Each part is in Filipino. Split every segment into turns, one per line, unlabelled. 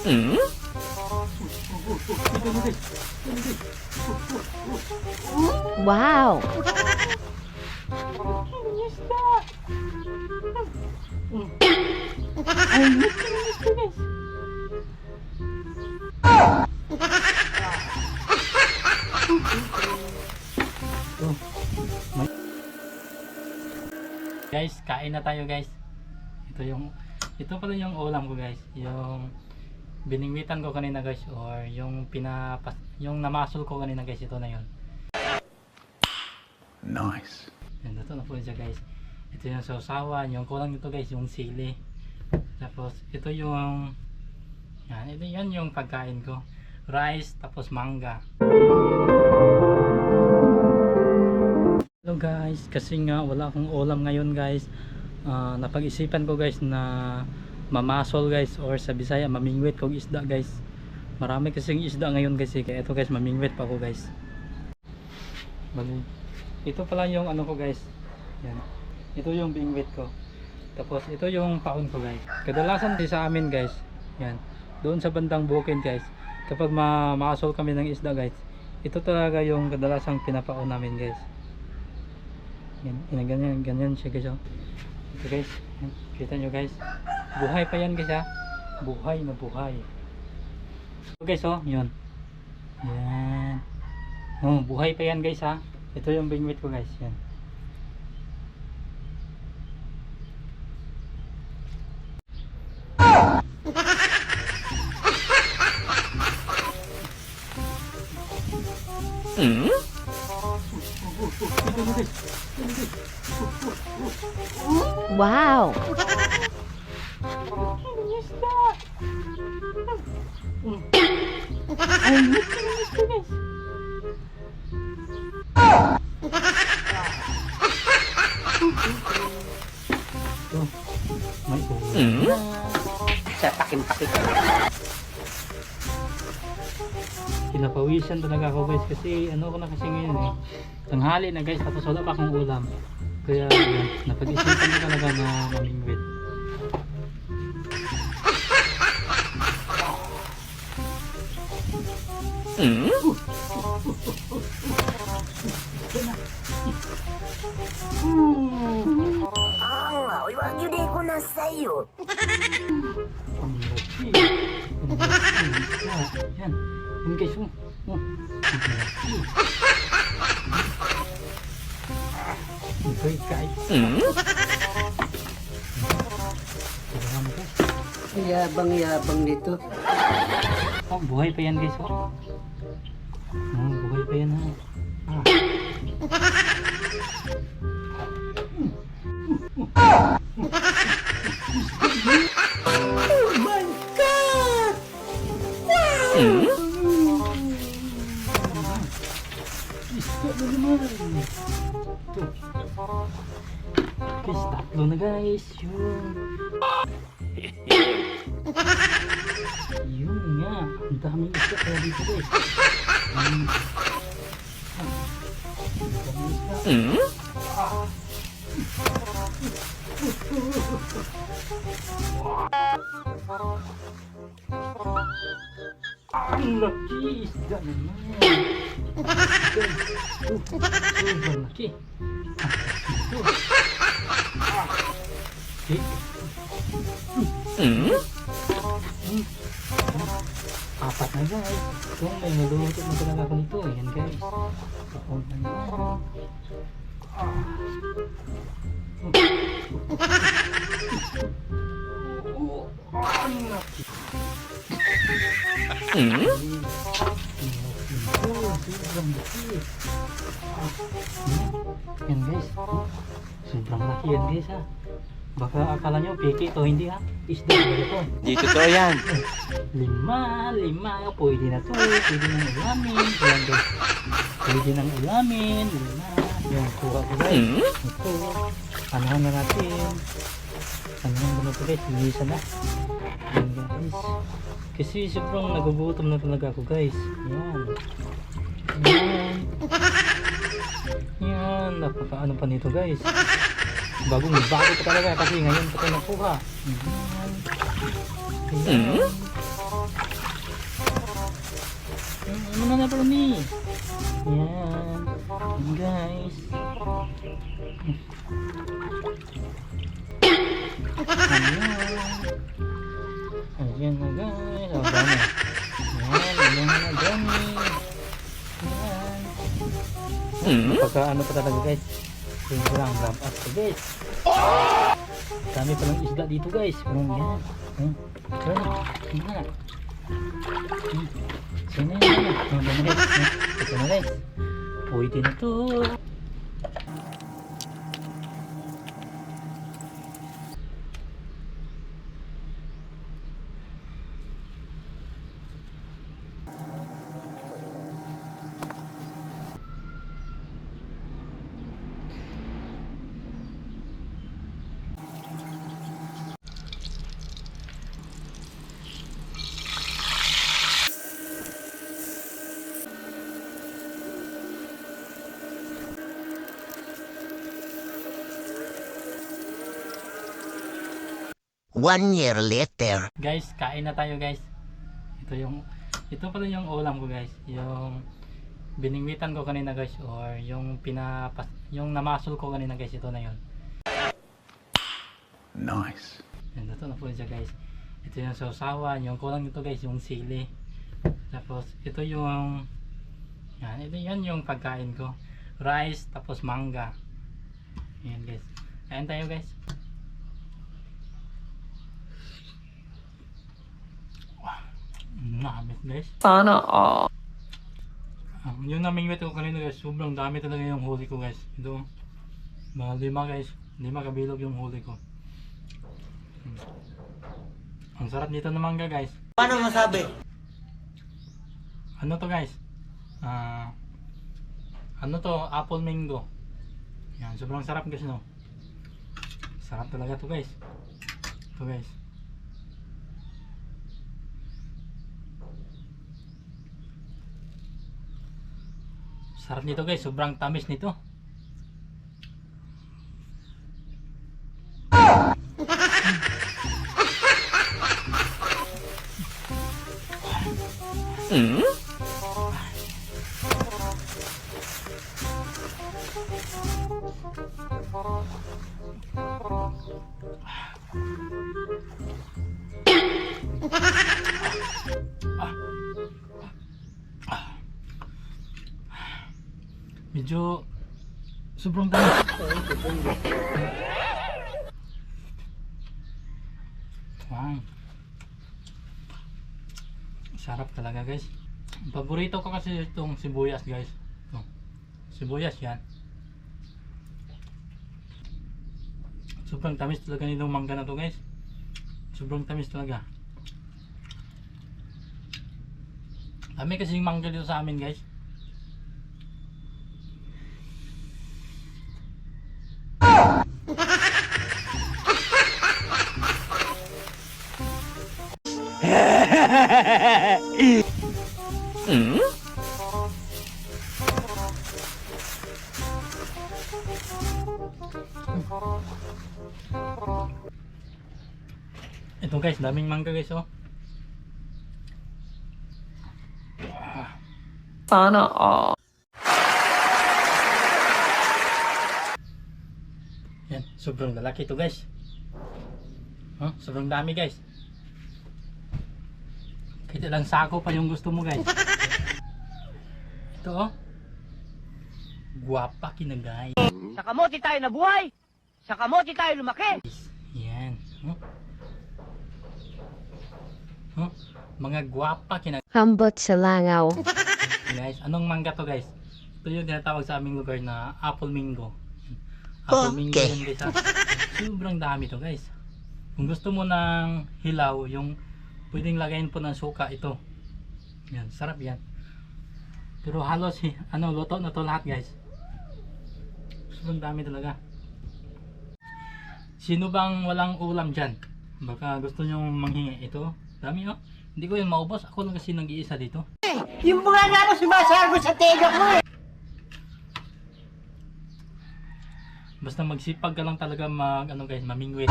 Wow!
Guys, kain na tayo guys. Ito pala yung ulam ko guys. Yung biningwitan ko kanina guys, or yung namasol ko kanina guys, ito na yun.
Nice.
Yan, ito na po siya guys. Ito yung sausawan, yung kulang nito guys, yung sili. Tapos ito yung yan yung pagkain ko. Rice, tapos mangga. Hello guys, kasi nga wala akong ulam ngayon guys. Napag-isipan ko guys na mamasol guys, or sa Bisaya mamingwit kong isda guys. Marami kasing isda ngayon guys, kaya ito guys mamingwit pa ako guys. Bali, ito pala yung ano ko guys. Yan. Ito yung bingwit ko. Tapos ito yung paon ko guys. Kadalasan sa amin guys, yan, doon sa bandang bukid guys, kapag mamasol kami ng isda guys, ito talaga yung kadalasang pinapaon namin guys. Yan, ganyan siya guys. Ito guys, yan, kita nyo guys, buhay pa yan guys ha, buhay na buhay. Ito guys yun, yan, buhay pa yan guys ha. Ito yung bingwit ko guys, yan.
Wow!
Pinapawisan talaga ako guys, kasi ano ko na kasi ngayon tanghali na guys, tapos wala pa akong ulam. Kaya yan, napag-isipan ko talaga na mamingwit. Ang laki. Yan. Yan guys, ang laki. Okay guys.
Yabang-yabang nito.
Buhay pa yan guys. Buhay pa yan ha.
Oh my God! Wow!
Guys, tatlo na guys. Yun nga. Ang daming isda kaya dito guys. Ang daming isda. Ang laki isda naman. Sobrang laki. Apat na guys. Ito may maluluto na talaga ako nito. Ayan guys. Papunta na yan. Ang laki. Sobrang laki. Yan guys. Sobrang laki yan guys ha. Baka akala nyo piki ito, hindi ha. Isda ba ito?
Di totoo yan.
Lima. Pwede na to. Pwede nang ulamin. Ayan guys. Pwede nang ulamin. Lima. Yan, kuha ko guys. Ito. Anahan na natin. Anahan mo na ito guys. Lisa na. Yan guys. Kasi sobrang nagugutom na talaga ako guys. Yan. Napakaano pa nito guys. Bagong bago pa talaga kasi ngayon pa ito nakuha. Ayan. Ano na bro ni? Yan. Yan guys. Ayan na guys. Oh, dami. Yan. Ayan na dami. Yan. Pagka ano pa talaga guys. Sobrang ramp up to guys. Dami palang isda dito guys. Yan. Yan. Sino yun? Ito na guys. Pwede na to.
One year later.
Guys, kain na tayo guys. Ito pala yung ulam ko guys. Yung biningwitan ko kanina guys, or yung namasol ko kanina guys, ito na yun.
Nice.
Yan, ito na po siya guys. Ito yung sausawan, yung kulang nito guys, yung sili. Tapos ito yung yan yung pagkain ko. Rice, tapos mangga. Yan guys. Kain tayo guys. Namit guys.
Sana all.
Yung namingwit ko kanina guys, sobrang dami talaga yung huli ko guys. Ito, mga 5 guys, 5 kabilog yung huli ko. Ang sarap nito ng mangga guys.
Paano masabi?
Ano to guys? Ano to? Apple mango. Yan, sobrang sarap guys no. Sarap talaga to guys. Ito guys. Sarap nito guys, sobrang tamis nito. Medyo sobrang tamis. Wow. Sarap talaga guys. Paborito ko kasi itong sibuyas guys. Ito. Sibuyas yan. Sobrang tamis talaga nitong mangga na to guys. Sobrang tamis talaga. Dami kasing mangga dito sa amin guys. Ito guys, daming mangga guys oh.
Sana all.
Yan, sobrang lalaki to guys. Sobrang dami guys. Kahit ilang sako pa yung gusto mo guys. Ito oh. Guwapa kinagay.
Sa kamote tayo nabuhay. Sa kamote tayo lumaki.
Yan. Mga guwapa kinagay.
Hambot sa langaw.
Guys, anong mangga to guys? Ito yung tinatawag sa aming lugar na apple mango. Apple mango yun guys ha. Sobrang dami to guys. Kung gusto mo ng hilaw, yung pwedeng lagayin po ng suka, ito. Yan, sarap yan. Pero halos luto na to lahat guys. Sobrang dami talaga. Sino bang walang ulam dyan? Baka gusto nyo manghingi. Ito, dami oh. Hindi ko yun maubos. Ako lang kasi nag-iisa dito.
Yung mga nga ako sumasago sa tega ko eh.
Basta magsipag ka lang talaga guys, mamingwit.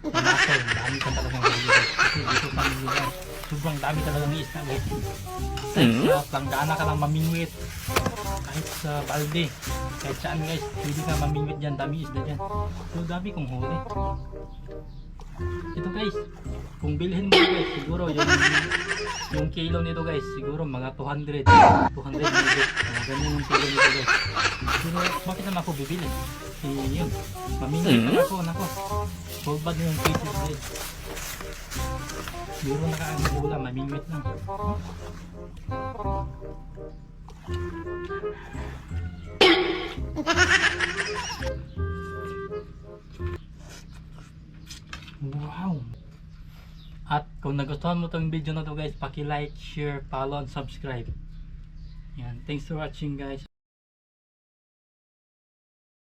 Mamasol, dami ka talagang huli guys. Kasi dito sa Manila, sobrang dami talagang isda guys. Kahit sa planggana ka lang mamingwit. Kahit sa balde, kahit saan guys, pwede ka mamingwit dyan, dami isda dyan. So dami kong huli. Ito guys, kung bilhin mo guys, siguro yung kilo nito guys, siguro mga 200 ringgit. Ganun yung kilo nito guys. Pero bakit naman ako bibili? Yun, mamingwit na ako, full bad na yung pieces guys. Siguro nakakagula, mamingwit lang. Wow! At kung nagustuhan mo tong video na to guys, paki-like, share, follow, and subscribe. Yan. Thanks for watching guys.